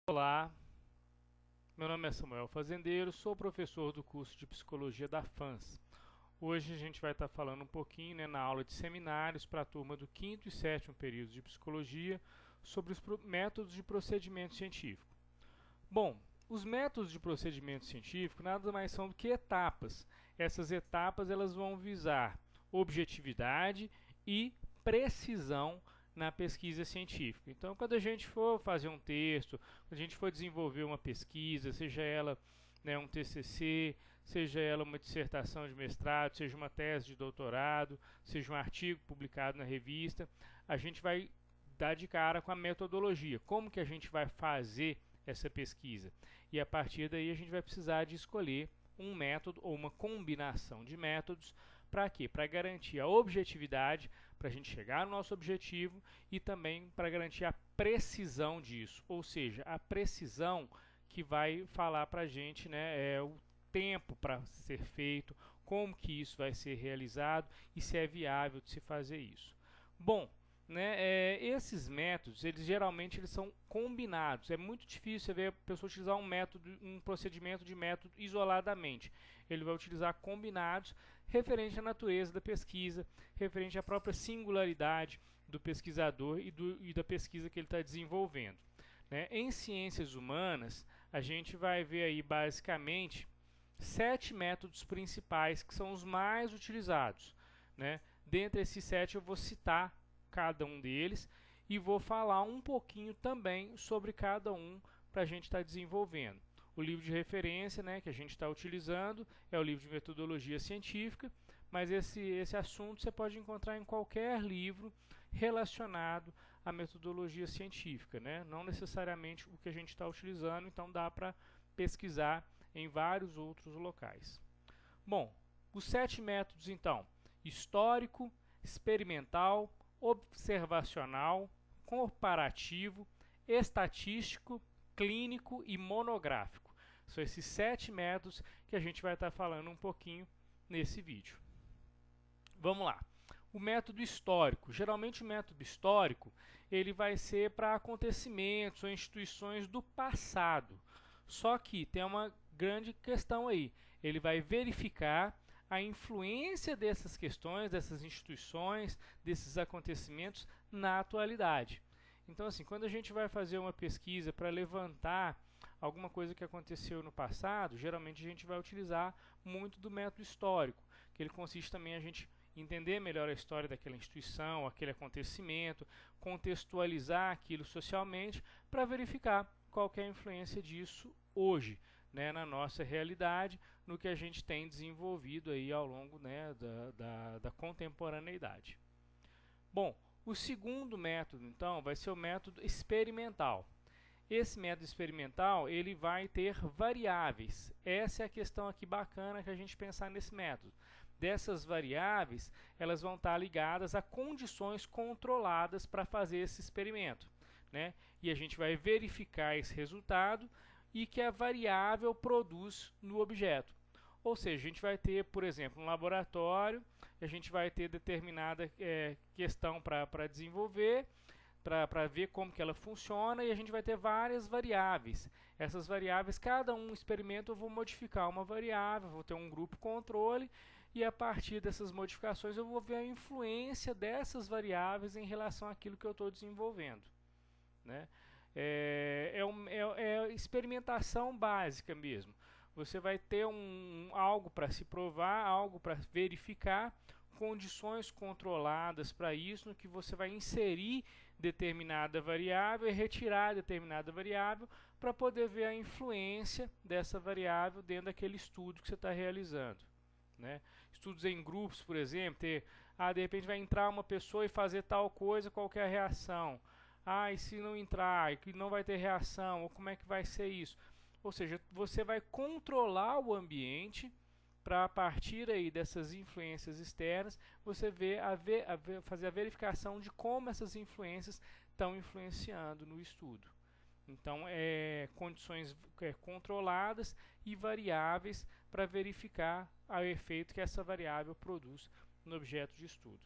Olá, meu nome é Samuel Fazendeiro, sou professor do curso de Psicologia da FANS. Hoje a gente vai estar falando um pouquinho, na aula de seminários para a turma do 5º e 7º período de Psicologia sobre os métodos de procedimento científico. Bom, os métodos de procedimento científico nada mais são do que etapas. Essas etapas elas vão visar objetividade e precisão na pesquisa científica. Então, quando a gente for fazer um texto, quando a gente for desenvolver uma pesquisa, seja ela um TCC, seja ela uma dissertação de mestrado, seja uma tese de doutorado, seja um artigo publicado na revista, a gente vai dar de cara com a metodologia. Como que a gente vai fazer essa pesquisa? E a partir daí a gente vai precisar de escolher um método ou uma combinação de métodos. Para quê? Para garantir a objetividade, para a gente chegar no nosso objetivo e também para garantir a precisão disso, ou seja, a precisão que vai falar para a gente o tempo para ser feito, como que isso vai ser realizado e se é viável de se fazer isso. Bom, esses métodos, geralmente são combinados. É muito difícil você ver a pessoa utilizar um procedimento de método isoladamente. Ele vai utilizar combinados referente à natureza da pesquisa, referente à própria singularidade do pesquisador e da pesquisa que ele está desenvolvendo. Em ciências humanas, a gente vai ver aí basicamente 7 métodos principais que são os mais utilizados. Dentre esses 7 eu vou citar cada um deles e vou falar um pouquinho também sobre cada um para a gente estar desenvolvendo. O livro de referência que a gente está utilizando é o livro de metodologia científica, mas esse assunto você pode encontrar em qualquer livro relacionado à metodologia científica, não necessariamente o que a gente está utilizando, então dá para pesquisar em vários outros locais. Bom, os 7 métodos então: histórico, experimental, observacional, comparativo, estatístico, clínico e monográfico. São esses 7 métodos que a gente vai estar falando um pouquinho nesse vídeo. Vamos lá. O método histórico. Geralmente o método histórico ele vai ser para acontecimentos ou instituições do passado. Só que tem uma grande questão aí. Ele vai verificar a influência dessas questões, dessas instituições, desses acontecimentos na atualidade. Então, assim, quando a gente vai fazer uma pesquisa para levantar alguma coisa que aconteceu no passado, geralmente a gente vai utilizar muito do método histórico, que ele consiste também a gente entender melhor a história daquela instituição, aquele acontecimento, contextualizar aquilo socialmente para verificar qual é a influência disso hoje, na nossa realidade, no que a gente tem desenvolvido aí ao longo da contemporaneidade. Bom, o segundo método, então, vai ser o método experimental. Esse método experimental ele vai ter variáveis. Essa é a questão aqui bacana que a gente pensar nesse método. Dessas variáveis, elas vão estar ligadas a condições controladas para fazer esse experimento. E a gente vai verificar esse resultado e que a variável produz no objeto. Ou seja, a gente vai ter, por exemplo, um laboratório, a gente vai ter determinada questão para desenvolver, para ver como que ela funciona, e a gente vai ter várias variáveis. Essas variáveis, cada um experimento eu vou modificar uma variável, vou ter um grupo controle, e a partir dessas modificações eu vou ver a influência dessas variáveis em relação àquilo que eu estou desenvolvendo. É experimentação básica mesmo. Você vai ter algo para se provar, algo para verificar, condições controladas para isso, no que você vai inserir determinada variável e retirar determinada variável para poder ver a influência dessa variável dentro daquele estudo que você está realizando. Estudos em grupos, por exemplo, de repente vai entrar uma pessoa e fazer tal coisa, qual que é a reação? E se não entrar, que não vai ter reação, ou como é que vai ser isso? Ou seja, você vai controlar o ambiente para, a partir aí dessas influências externas, você fazer a verificação de como essas influências estão influenciando no estudo. Então, condições controladas e variáveis para verificar o efeito que essa variável produz no objeto de estudo.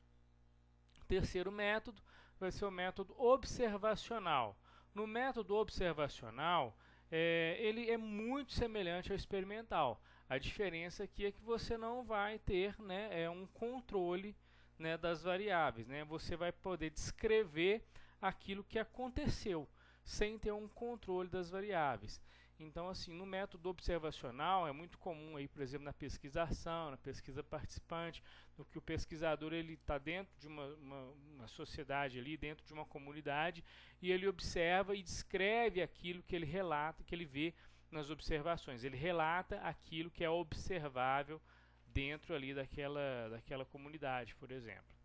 O terceiro método vai ser o método observacional. No método observacional, ele é muito semelhante ao experimental. A diferença aqui é que você não vai ter, né, um controle, né, das variáveis, né? Você vai poder descrever aquilo que aconteceu sem ter um controle das variáveis. Então, assim, no método observacional é muito comum aí, por exemplo, na pesquisação, na pesquisa participante, no que o pesquisador ele está dentro de uma sociedade ali, dentro de uma comunidade, e ele observa e descreve aquilo que ele relata, que ele vê nas observações. Ele relata aquilo que é observável dentro ali daquela comunidade, por exemplo.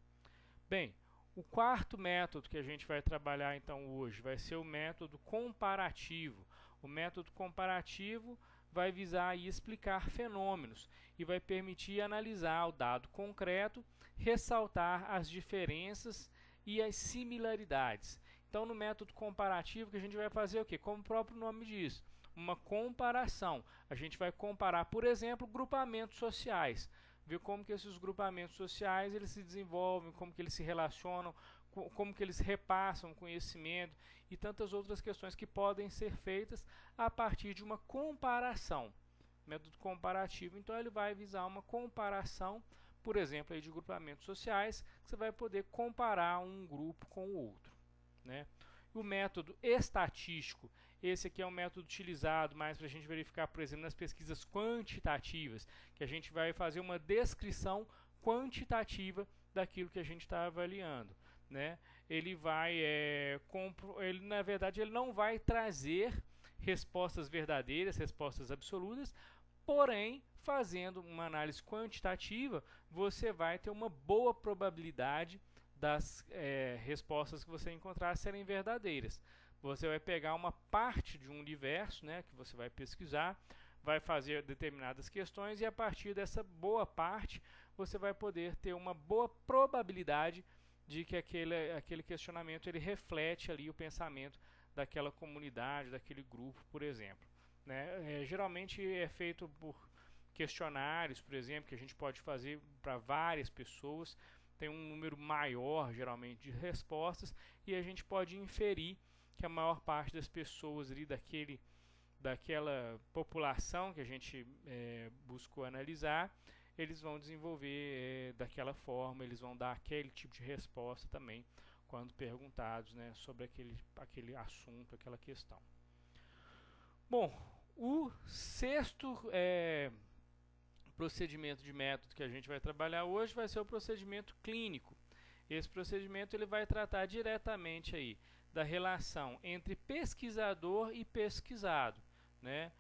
Bem, o quarto método que a gente vai trabalhar então hoje vai ser o método comparativo. O método comparativo vai visar aí explicar fenômenos e vai permitir analisar o dado concreto, ressaltar as diferenças e as similaridades. Então, no método comparativo, que a gente vai fazer o quê? Como o próprio nome diz, uma comparação. A gente vai comparar, por exemplo, grupamentos sociais. Ver como que esses grupamentos sociais eles se desenvolvem, como que eles se relacionam, como que eles repassam conhecimento e tantas outras questões que podem ser feitas a partir de uma comparação. Método comparativo, então, ele vai visar uma comparação, por exemplo, aí de grupamentos sociais, que você vai poder comparar um grupo com o outro, né? O método estatístico, esse aqui é um método utilizado mais para a gente verificar, por exemplo, nas pesquisas quantitativas, que a gente vai fazer uma descrição quantitativa daquilo que a gente está avaliando, né? Ele vai, ele, na verdade, ele não vai trazer respostas verdadeiras, respostas absolutas, porém, fazendo uma análise quantitativa, você vai ter uma boa probabilidade das respostas que você encontrar serem verdadeiras. Você vai pegar uma parte de um universo, né, que você vai pesquisar, vai fazer determinadas questões e a partir dessa boa parte você vai poder ter uma boa probabilidade de que aquele questionamento ele reflete ali o pensamento daquela comunidade, daquele grupo, por exemplo, né? Geralmente é feito por questionários, por exemplo, que a gente pode fazer para várias pessoas, tem um número maior, geralmente, de respostas, e a gente pode inferir que a maior parte das pessoas ali daquela população que a gente buscou analisar, eles vão desenvolver daquela forma, eles vão dar aquele tipo de resposta também quando perguntados, né, sobre aquele assunto, aquela questão. Bom, o sexto procedimento de método que a gente vai trabalhar hoje vai ser o procedimento clínico. Esse procedimento ele vai tratar diretamente aí da relação entre pesquisador e pesquisado, né?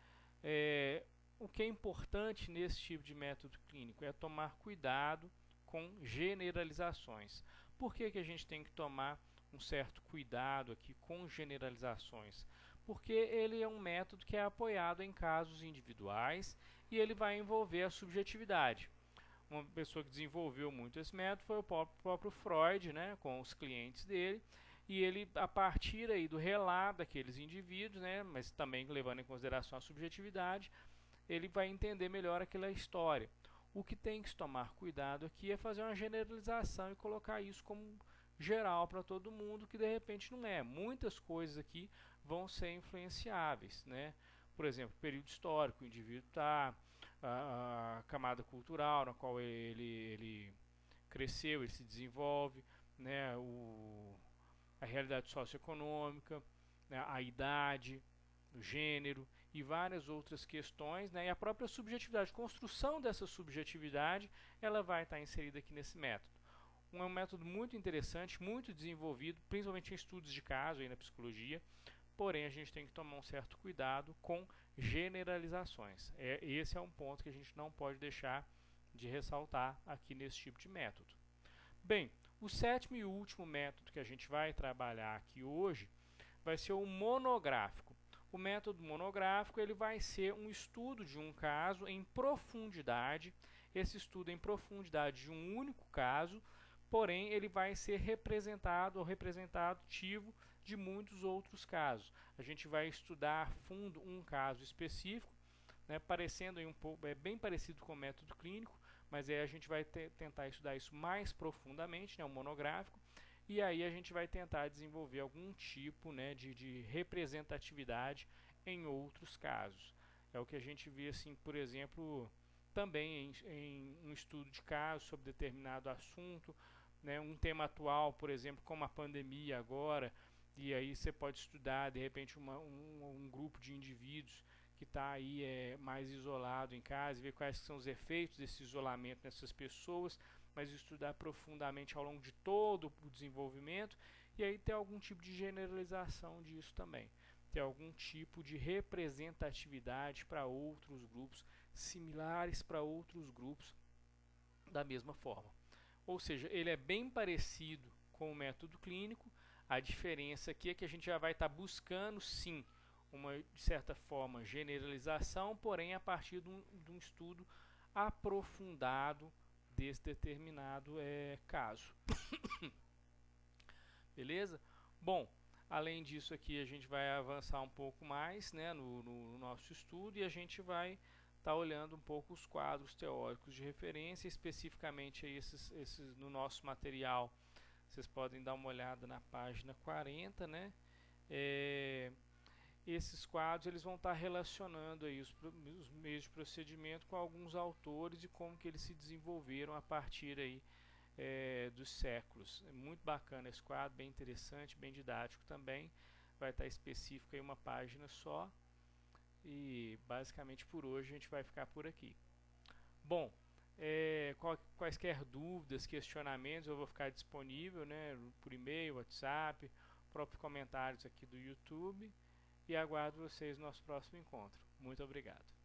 O que é importante nesse tipo de método clínico é tomar cuidado com generalizações. Por que a gente tem que tomar um certo cuidado aqui com generalizações? Porque ele é um método que é apoiado em casos individuais e ele vai envolver a subjetividade. Uma pessoa que desenvolveu muito esse método foi o próprio Freud, né, com os clientes dele, e ele, a partir aí do relato daqueles indivíduos, né, mas também levando em consideração a subjetividade, ele vai entender melhor aquela história. O que tem que se tomar cuidado aqui é fazer uma generalização e colocar isso como geral para todo mundo, que de repente não é. Muitas coisas aqui vão ser influenciáveis, né? Por exemplo, período histórico, o indivíduo está, a camada cultural na qual ele cresceu, ele se desenvolve, né? A realidade socioeconômica, né? A idade, o gênero e várias outras questões, né? E a própria subjetividade, construção dessa subjetividade, ela vai estar inserida aqui nesse método. É um método muito interessante, muito desenvolvido, principalmente em estudos de caso aí na psicologia, porém a gente tem que tomar um certo cuidado com generalizações. Esse é um ponto que a gente não pode deixar de ressaltar aqui nesse tipo de método. Bem, o sétimo e último método que a gente vai trabalhar aqui hoje vai ser o monográfico. O método monográfico ele vai ser um estudo de um caso em profundidade. Esse estudo em profundidade de um único caso, porém ele vai ser representado ou representativo de muitos outros casos. A gente vai estudar a fundo um caso específico, né, parecendo aí um pouco, bem parecido com o método clínico, mas aí a gente vai tentar estudar isso mais profundamente, né, o monográfico, e aí a gente vai tentar desenvolver algum tipo, né, de representatividade em outros casos. É o que a gente vê, assim, por exemplo, também em um estudo de caso sobre determinado assunto, né, um tema atual, por exemplo, como a pandemia agora, e aí você pode estudar, de repente, um grupo de indivíduos que está aí mais isolado em casa, e ver quais são os efeitos desse isolamento nessas pessoas, mas estudar profundamente ao longo de todo o desenvolvimento, e aí ter algum tipo de generalização disso também, ter algum tipo de representatividade para outros grupos, similares para outros grupos da mesma forma. Ou seja, ele é bem parecido com o método clínico, a diferença aqui é que a gente já vai estar buscando sim uma, de certa forma, generalização, porém a partir de um estudo aprofundado desse determinado caso. Beleza? Bom, além disso aqui a gente vai avançar um pouco mais, né, no nosso estudo, e a gente vai estar olhando um pouco os quadros teóricos de referência, especificamente aí esses no nosso material. Vocês podem dar uma olhada na página 40, né? Esses quadros eles vão estar relacionando aí os meios de procedimento com alguns autores e como que eles se desenvolveram a partir aí dos séculos. É muito bacana esse quadro, bem interessante, bem didático também. Vai estar específico em uma página só. E basicamente por hoje a gente vai ficar por aqui. Bom, quaisquer dúvidas, questionamentos, eu vou ficar disponível, né, por e-mail, WhatsApp, próprios comentários aqui do YouTube. E aguardo vocês no nosso próximo encontro. Muito obrigado.